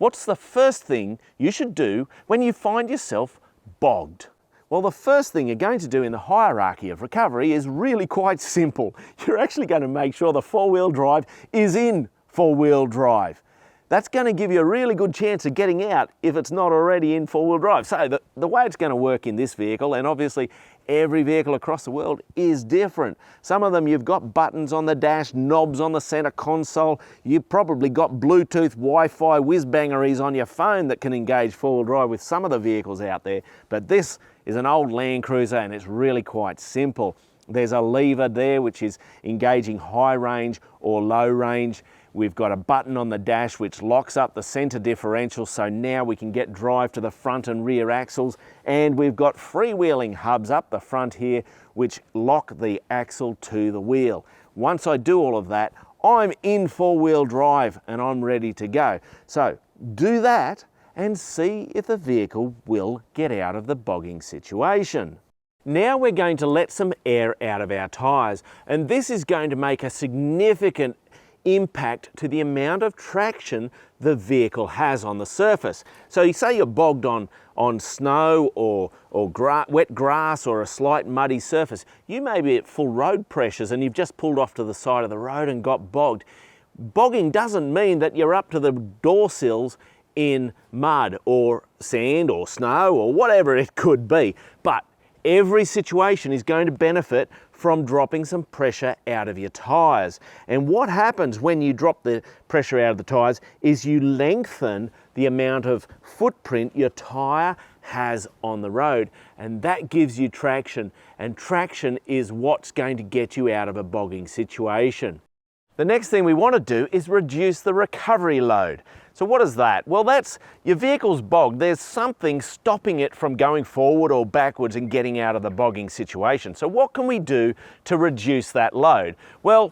What's the first thing you should do when you find yourself bogged? Well, the first thing you're going to do in the hierarchy of recovery is really quite simple. You're actually going to make sure the four-wheel drive is in four-wheel drive. That's going to give you a really good chance of getting out if it's not already in four-wheel drive. So the way it's going to work in this vehicle, and obviously every vehicle across the world is different. Some of them you've got buttons on the dash, knobs on the center console. You've probably got Bluetooth, Wi-Fi, whiz-bangeries on your phone that can engage four-wheel drive with some of the vehicles out there. But this is an old Land Cruiser and it's really quite simple. There's a lever there which is engaging high range or low range. We've got a button on the dash which locks up the center differential, so now we can get drive to the front and rear axles, and we've got freewheeling hubs up the front here which lock the axle to the wheel. Once I do all of that, I'm in four-wheel drive and I'm ready to go. So do that and see if the vehicle will get out of the bogging situation. Now we're going to let some air out of our tyres, and this is going to make a significant impact to the amount of traction the vehicle has on the surface. So you say you're bogged on snow or wet grass or a slight muddy surface. You may be at full road pressures and you've just pulled off to the side of the road and got bogged. Bogging doesn't mean that you're up to the door sills in mud or sand or snow or whatever it could be, but every situation is going to benefit from dropping some pressure out of your tyres. And what happens when you drop the pressure out of the tyres is you lengthen the amount of footprint your tyre has on the road, and that gives you traction, and traction is what's going to get you out of a bogging situation. The next thing we want to do is reduce the recovery load. So what is that? Well, that's your vehicle's bogged. There's something stopping it from going forward or backwards and getting out of the bogging situation. So what can we do to reduce that load? Well,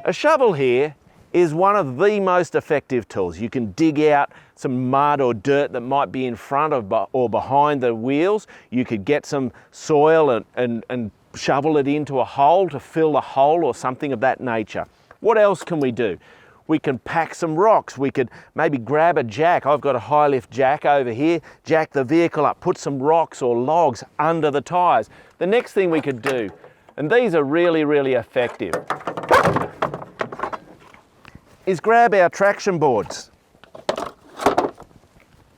a shovel here is one of the most effective tools. You can dig out some mud or dirt that might be in front of or behind the wheels. You could get some soil and shovel it into a hole to fill the hole or something of that nature. What else can we do? We can pack some rocks. We could maybe grab a jack. I've got a high lift jack over here, jack the vehicle up, put some rocks or logs under the tyres. The next thing we could do, and these are really, really effective, is grab our traction boards,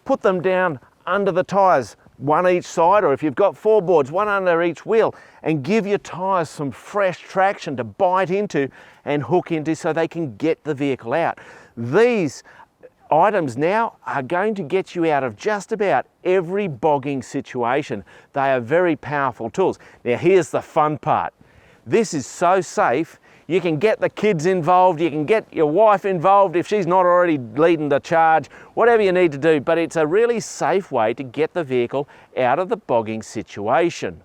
put them down under the tyres, one each side, or if you've got four boards, one under each wheel, and give your tyres some fresh traction to bite into and hook into so they can get the vehicle out. These items now are going to get you out of just about every bogging situation. They are very powerful tools. Now here's the fun part. This is so safe. You can get the kids involved, you can get your wife involved if she's not already leading the charge, whatever you need to do, but it's a really safe way to get the vehicle out of the bogging situation.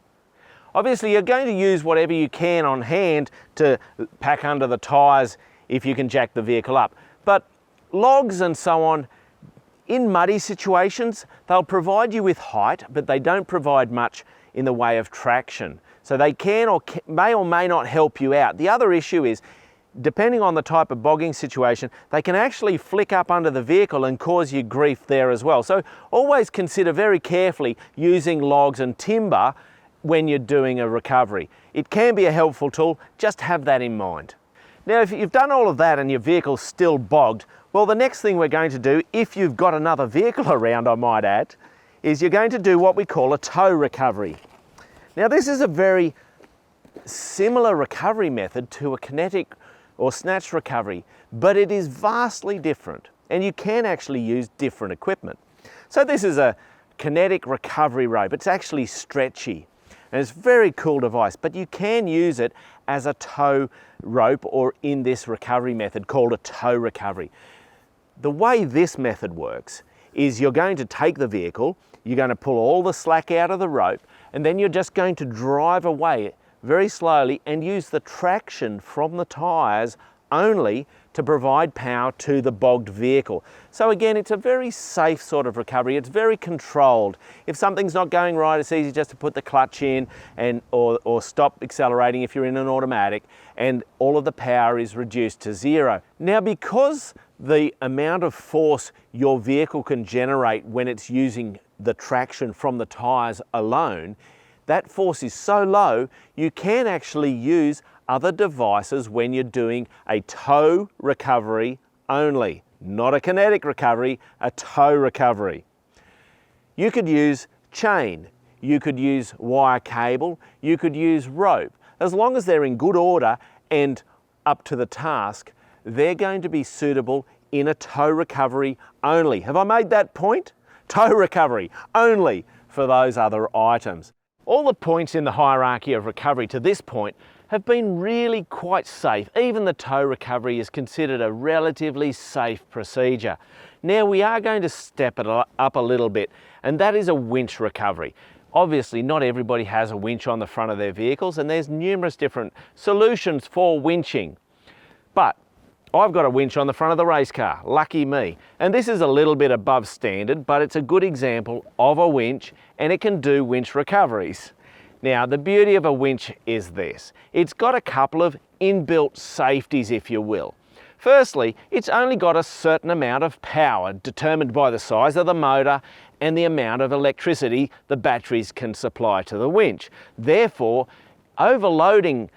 Obviously, you're going to use whatever you can on hand to pack under the tyres if you can jack the vehicle up. But logs and so on, in muddy situations, they'll provide you with height, but they don't provide much in the way of traction. So they can or may not help you out. The other issue is, depending on the type of bogging situation, they can actually flick up under the vehicle and cause you grief there as well. So always consider very carefully using logs and timber when you're doing a recovery. It can be a helpful tool, just have that in mind. Now, if you've done all of that and your vehicle's still bogged, well, the next thing we're going to do, if you've got another vehicle around, I might add, is you're going to do what we call a tow recovery. Now, this is a very similar recovery method to a kinetic or snatch recovery, but it is vastly different, and you can actually use different equipment. So this is a kinetic recovery rope. It's actually stretchy, and it's a very cool device, but you can use it as a tow rope or in this recovery method called a tow recovery. The way this method works is you're going to take the vehicle, you're going to pull all the slack out of the rope, and then you're just going to drive away very slowly and use the traction from the tyres only to provide power to the bogged vehicle. So again, it's a very safe sort of recovery. It's very controlled. If something's not going right, it's easy just to put the clutch in or stop accelerating if you're in an automatic, and all of the power is reduced to zero. Now, because the amount of force your vehicle can generate when it's using the traction from the tyres alone, that force is so low you can actually use other devices when you're doing a tow recovery only. Not a kinetic recovery, a tow recovery. You could use chain, you could use wire cable, you could use rope. As long as they're in good order and up to the task, they're going to be suitable in a tow recovery only. Have I made that point? Tow recovery only for those other items. All the points in the hierarchy of recovery to this point have been really quite safe. Even the tow recovery is considered a relatively safe procedure. Now we are going to step it up a little bit, and that is a winch recovery. Obviously, not everybody has a winch on the front of their vehicles, and there's numerous different solutions for winching. But I've got a winch on the front of the race car, lucky me. And this is a little bit above standard, but it's a good example of a winch, and it can do winch recoveries. Now, the beauty of a winch is this. It's got a couple of inbuilt safeties, if you will. Firstly, it's only got a certain amount of power determined by the size of the motor and the amount of electricity the batteries can supply to the winch. Therefore, overloading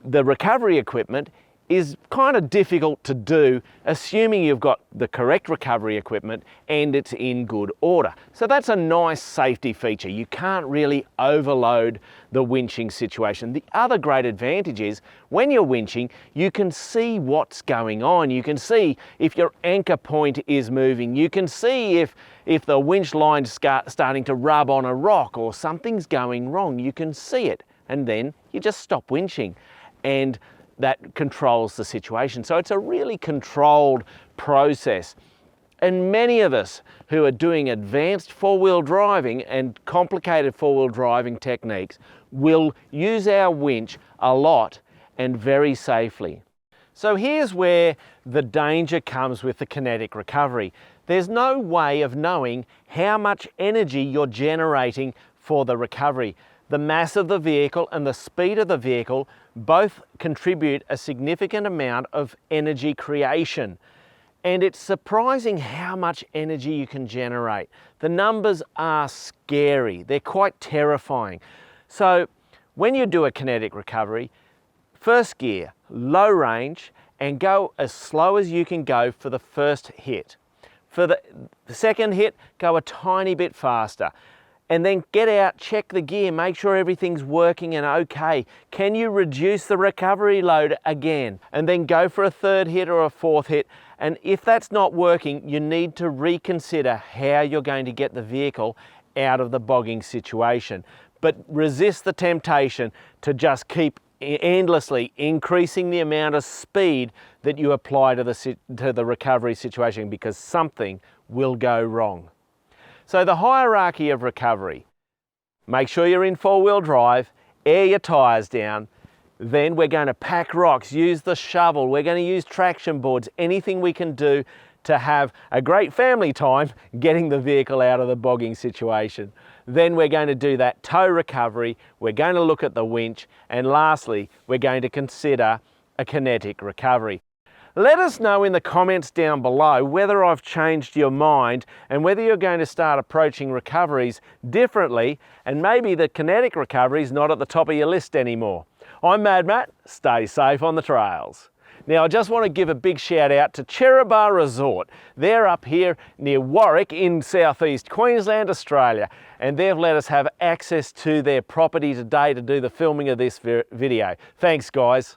the recovery equipment is kind of difficult to do, assuming you've got the correct recovery equipment and it's in good order. So that's a nice safety feature. You can't really overload the winching situation. The other great advantage is when you're winching, you can see what's going on. You can see if your anchor point is moving. You can see if the winch line's starting to rub on a rock or something's going wrong. You can see it, and then you just stop winching, and that controls the situation. So it's a really controlled process. And many of us who are doing advanced four-wheel driving and complicated four-wheel driving techniques will use our winch a lot and very safely. So here's where the danger comes with the kinetic recovery. There's no way of knowing how much energy you're generating for the recovery. The mass of the vehicle and the speed of the vehicle both contribute a significant amount of energy creation. And it's surprising how much energy you can generate. The numbers are scary. They're quite terrifying. So when you do a kinetic recovery, first gear, low range, and go as slow as you can go for the first hit. For the second hit, go a tiny bit faster. And then get out, check the gear, make sure everything's working and okay. Can you reduce the recovery load again? And then go for a third hit or a fourth hit. And if that's not working, you need to reconsider how you're going to get the vehicle out of the bogging situation. But resist the temptation to just keep endlessly increasing the amount of speed that you apply to the recovery situation, because something will go wrong. So the hierarchy of recovery: make sure you're in four-wheel drive, air your tyres down, then we're going to pack rocks, use the shovel, we're going to use traction boards, anything we can do to have a great family time getting the vehicle out of the bogging situation. Then we're going to do that tow recovery, we're going to look at the winch, and lastly, we're going to consider a kinetic recovery. Let us know in the comments down below whether I've changed your mind and whether you're going to start approaching recoveries differently, and maybe the kinetic recovery is not at the top of your list anymore. I'm Mad Matt, stay safe on the trails. Now I just want to give a big shout out to Cheraba Resort. They're up here near Warwick in southeast Queensland, Australia, and they've let us have access to their property today to do the filming of this video. Thanks guys.